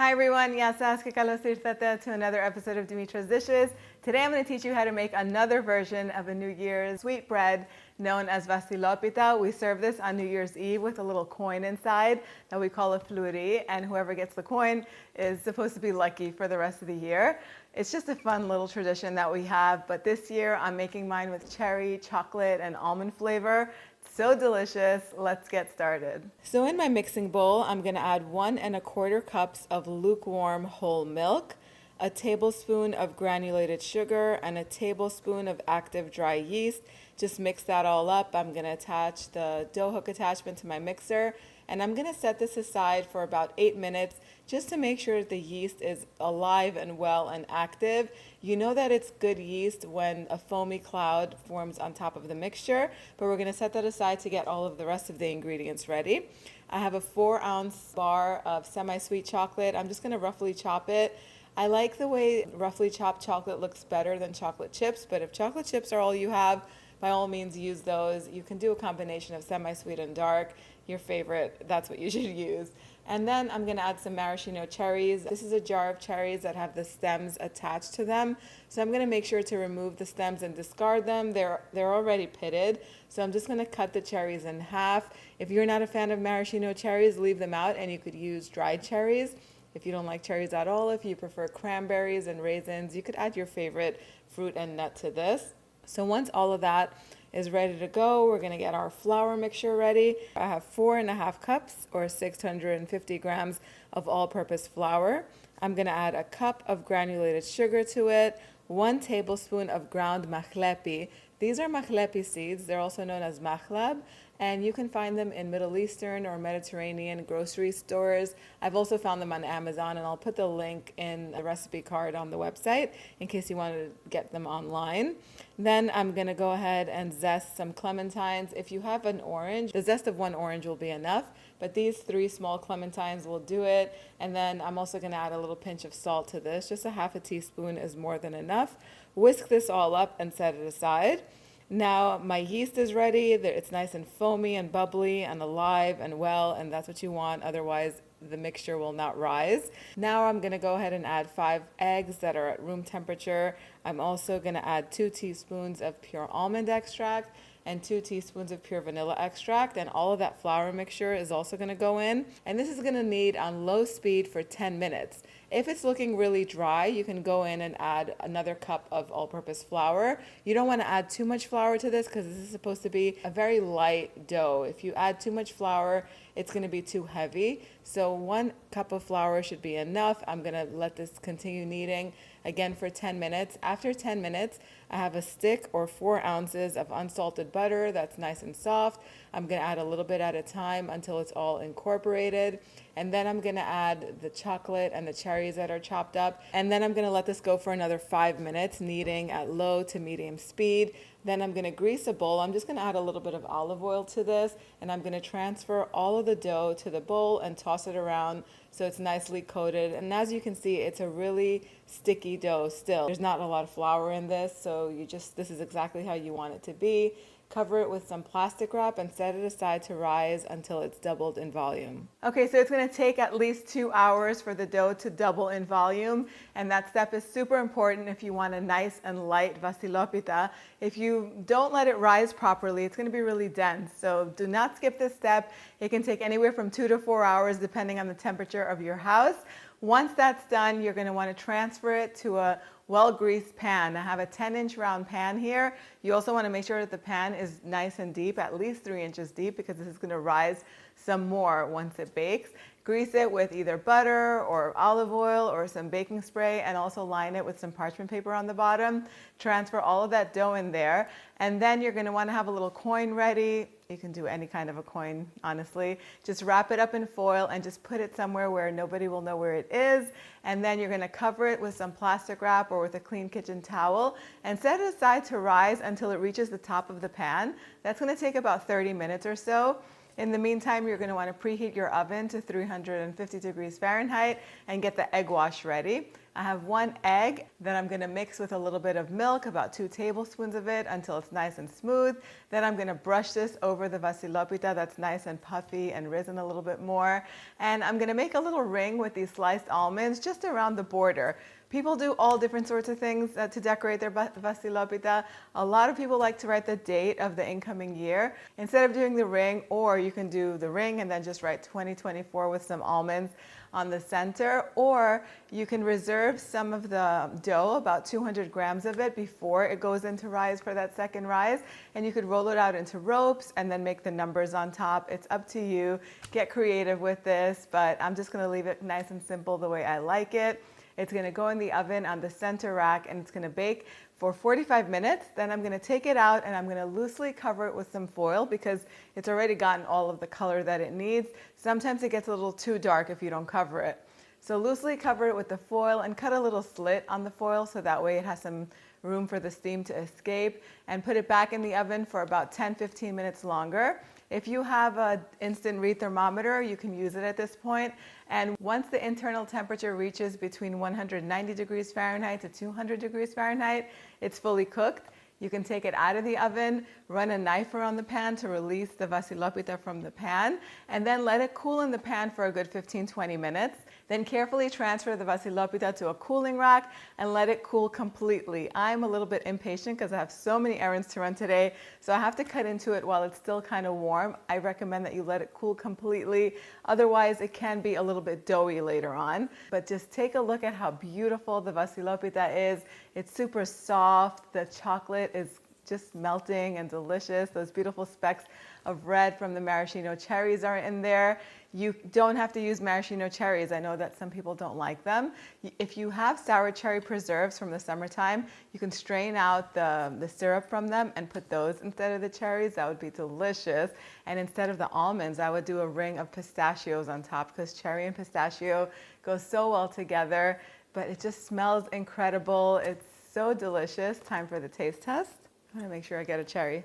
Hi everyone, to another episode of Dimitra's Dishes. Today I'm going to teach you how to make another version of a New Year's sweet bread known as Vasilopita. We serve this on New Year's Eve with a little coin inside that we call a fluri, and whoever gets the coin is supposed to be lucky for the rest of the year. It's just a fun little tradition that we have, but this year I'm making mine with cherry, chocolate, and almond flavor. So delicious. Let's get started. So in my mixing bowl, I'm going to add 1 1/4 cups of lukewarm whole milk, a tablespoon of granulated sugar, and a tablespoon of active dry yeast. Just mix that all up. I'm going to attach the dough hook attachment to my mixer, and I'm going to set this aside for about 8 minutes just to make sure that the yeast is alive and well and active. You know that it's good yeast when a foamy cloud forms on top of the mixture, but we're going to set that aside to get all of the rest of the ingredients ready. I have a 4-ounce bar of semi-sweet chocolate. I'm just going to roughly chop it. I like the way roughly chopped chocolate looks better than chocolate chips, but if chocolate chips are all you have, by all means use those. You can do a combination of semi-sweet and dark. Your favorite, that's what you should use. And then I'm going to add some maraschino cherries. This is a jar of cherries that have the stems attached to them. So I'm going to make sure to remove the stems and discard them. They're already pitted. So I'm just going to cut the cherries in half. If you're not a fan of maraschino cherries, leave them out and you could use dried cherries. If you don't like cherries at all, if you prefer cranberries and raisins, you could add your favorite fruit and nut to this. So once all of that is ready to go, we're going to get our flour mixture ready. I have 4 1/2 cups or 650 grams of all-purpose flour. I'm going to add a cup of granulated sugar to it, 1 tablespoon of ground Mahlepi. These are Mahlepi seeds. They're also known as mahlab, and you can find them in Middle Eastern or Mediterranean grocery stores. I've also found them on Amazon, and I'll put the link in the recipe card on the website in case you want to get them online. Then I'm going to go ahead and zest some clementines. If you have an orange, the zest of 1 orange will be enough, but these 3 small clementines will do it. And then I'm also going to add a little pinch of salt to this. Just a 1/2 teaspoon is more than enough. Whisk this all up and set it aside. Now my yeast is ready. It's nice and foamy and bubbly and alive and well, and that's what you want. Otherwise, the mixture will not rise. Now I'm going to go ahead and add 5 eggs that are at room temperature. I'm also going to add 2 teaspoons of pure almond extract and 2 teaspoons of pure vanilla extract, and all of that flour mixture is also going to go in. And this is going to knead on low speed for 10 minutes. If it's looking really dry, you can go in and add another cup of all-purpose flour. You don't want to add too much flour to this because this is supposed to be a very light dough. If you add too much flour, it's going to be too heavy. So 1 cup of flour should be enough. I'm going to let this continue kneading again for 10 minutes. After 10 minutes, I have a stick or 4 ounces of unsalted butter that's nice and soft. I'm going to add a little bit at a time until it's all incorporated. And then I'm going to add the chocolate and the cherries that are chopped up. And then I'm going to let this go for another 5 minutes, kneading at low to medium speed. Then I'm going to grease a bowl. I'm just going to add a little bit of olive oil to this, and I'm going to transfer all of the dough to the bowl and toss it around so it's nicely coated. And as you can see, it's a really sticky dough still. There's not a lot of flour in this, so this is exactly how you want it to be. Cover it with some plastic wrap and set it aside to rise until it's doubled in volume. Okay, so it's going to take at least 2 hours for the dough to double in volume, and that step is super important if you want a nice and light Vasilopita. If you don't let it rise properly, it's going to be really dense, so do not skip this step. It can take anywhere from 2 to 4 hours depending on the temperature of your house. Once that's done, you're going to want to transfer it to a well-greased pan. I have a 10-inch round pan here. You also want to make sure that the pan is nice and deep, at least 3 inches deep, because this is going to rise some more once it bakes. Grease it with either butter or olive oil or some baking spray, and also line it with some parchment paper on the bottom. Transfer all of that dough in there, and then you're going to want to have a little coin ready. You can do any kind of a coin, honestly. Just wrap it up in foil and just put it somewhere where nobody will know where it is. And then you're going to cover it with some plastic wrap or with a clean kitchen towel and set it aside to rise until it reaches the top of the pan. That's going to take about 30 minutes or so. In the meantime, you're going to want to preheat your oven to 350 degrees Fahrenheit and get the egg wash ready. I have 1 egg that I'm gonna mix with a little bit of milk, about 2 tablespoons of it until it's nice and smooth. Then I'm gonna brush this over the Vasilopita that's nice and puffy and risen a little bit more. And I'm gonna make a little ring with these sliced almonds just around the border. People do all different sorts of things to decorate their Vasilopita. A lot of people like to write the date of the incoming year instead of doing the ring, or you can do the ring and then just write 2024 with some almonds on the center, or you can reserve some of the dough, about 200 grams of it, before it goes into rise for that second rise, and you could roll it out into ropes and then make the numbers on top. It's up to you. Get creative with this, but I'm just gonna leave it nice and simple the way I like it. It's gonna go in the oven on the center rack and it's gonna bake for 45 minutes. Then I'm gonna take it out and I'm gonna loosely cover it with some foil because it's already gotten all of the color that it needs. Sometimes it gets a little too dark if you don't cover it. So loosely cover it with the foil and cut a little slit on the foil so that way it has some room for the steam to escape, and put it back in the oven for about 10-15 minutes longer. If you have an instant read thermometer, you can use it at this point. And once the internal temperature reaches between 190 degrees Fahrenheit to 200 degrees Fahrenheit, it's fully cooked. You can take it out of the oven, run a knife around the pan to release the Vasilopita from the pan, and then let it cool in the pan for a good 15-20 minutes. Then carefully transfer the Vasilopita to a cooling rack and let it cool completely. I'm a little bit impatient because I have so many errands to run today, so I have to cut into it while it's still kind of warm. I recommend that you let it cool completely. Otherwise, it can be a little bit doughy later on. But just take a look at how beautiful the Vasilopita is. It's super soft. The chocolate is just melting and delicious. Those beautiful specks of red from the maraschino cherries are in there. You don't have to use maraschino cherries. I know that some people don't like them. If you have sour cherry preserves from the summertime, you can strain out the syrup from them and put those instead of the cherries. That would be delicious. And instead of the almonds, I would do a ring of pistachios on top because cherry and pistachio go so well together. But it just smells incredible. It's so delicious. Time for the taste test. I'm gonna make sure I get a cherry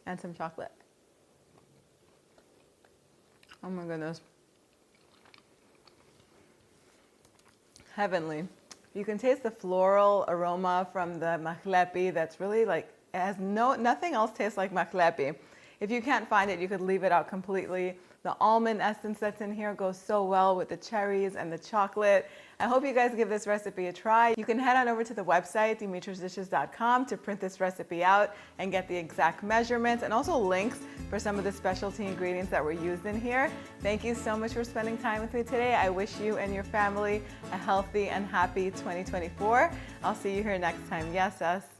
and some chocolate. Oh my goodness. Heavenly. You can taste the floral aroma from the Mahlepi that's really like, it has nothing else tastes like Mahlepi. If you can't find it, you could leave it out completely. The almond essence that's in here goes so well with the cherries and the chocolate. I hope you guys give this recipe a try. You can head on over to the website, dimitrasdishes.com, to print this recipe out and get the exact measurements and also links for some of the specialty ingredients that were used in here. Thank you so much for spending time with me today. I wish you and your family a healthy and happy 2024. I'll see you here next time. Yes, us.